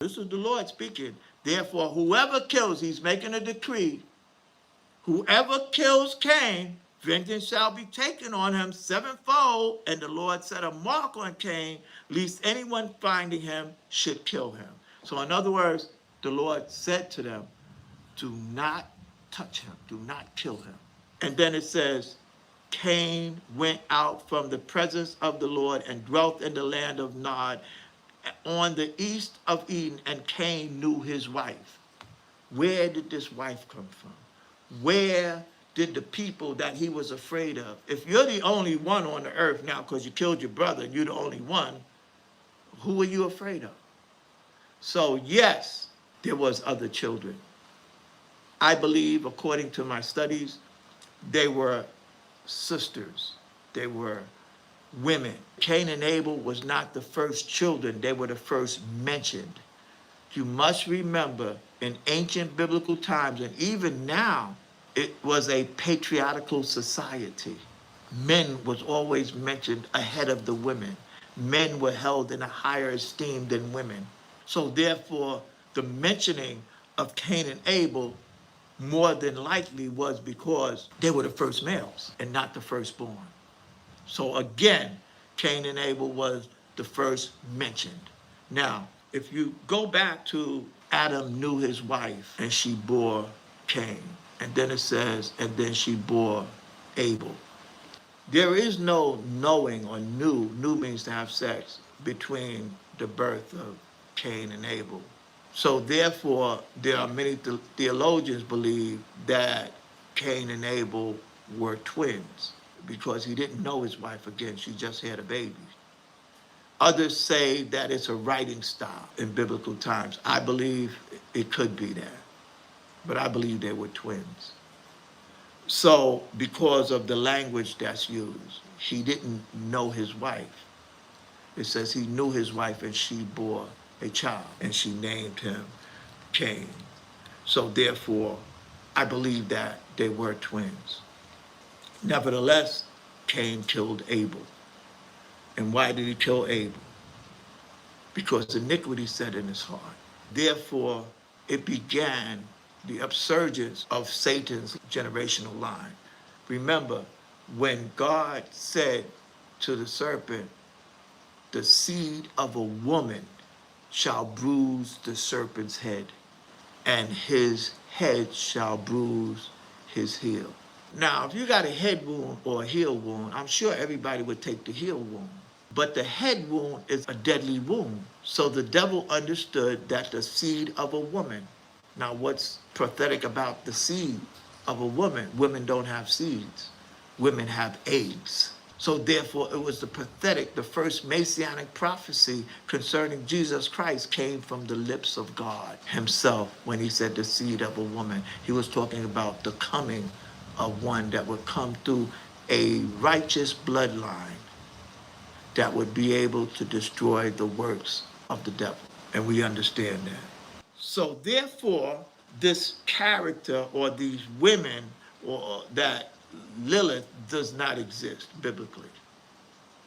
This is the Lord speaking. Therefore, whoever kills, he's making a decree, whoever kills Cain, vengeance shall be taken on him sevenfold. And the Lord set a mark on Cain, lest anyone finding him should kill him. So in other words, the Lord said to them, do not touch him, do not kill him. And then it says, Cain went out from the presence of the Lord and dwelt in the land of Nod on the east of Eden, and Cain knew his wife. Where did this wife come from? Where did the people that he was afraid of? If you're the only one on the earth now because you killed your brother and you're the only one, who are you afraid of? So yes, there was other children. I believe, according to my studies, they were sisters. They were women. Cain and Abel was not the first children. They were the first mentioned. You must remember, in ancient biblical times, and even now, it was a patriarchal society. Men was always mentioned ahead of the women. Men were held in a higher esteem than women. So therefore, the mentioning of Cain and Abel more than likely was because they were the first males and not the firstborn. So again, Cain and Abel was the first mentioned. Now, if you go back to Adam knew his wife and she bore Cain, and then it says, and then she bore Abel. There is no knowing or knew means to have sex, between the birth of Cain and Abel. So therefore, there are many theologians believe that Cain and Abel were twins because he didn't know his wife again. She just had a baby. Others say that it's a writing style in biblical times. I believe it could be that, but I believe they were twins. So because of the language that's used, he didn't know his wife. It says he knew his wife and she bore a child, and she named him Cain. So therefore, I believe that they were twins. Nevertheless, Cain killed Abel. And why did he kill Abel? Because iniquity set in his heart. Therefore, it began the upsurgence of Satan's generational line. Remember, when God said to the serpent, the seed of a woman shall bruise the serpent's head, and his head shall bruise his heel. Now, if you got a head wound or a heel wound, I'm sure everybody would take the heel wound. But the head wound is a deadly wound. So the devil understood that the seed of a woman. Now, what's pathetic about the seed of a woman? Women don't have seeds. Women have eggs. So therefore, it was the first Messianic prophecy concerning Jesus Christ came from the lips of God himself when he said the seed of a woman. He was talking about the coming of one that would come through a righteous bloodline that would be able to destroy the works of the devil. And we understand that. So therefore, this character or these women or that Lilith does not exist biblically.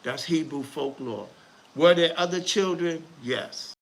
That's Hebrew folklore. Were there other children? Yes.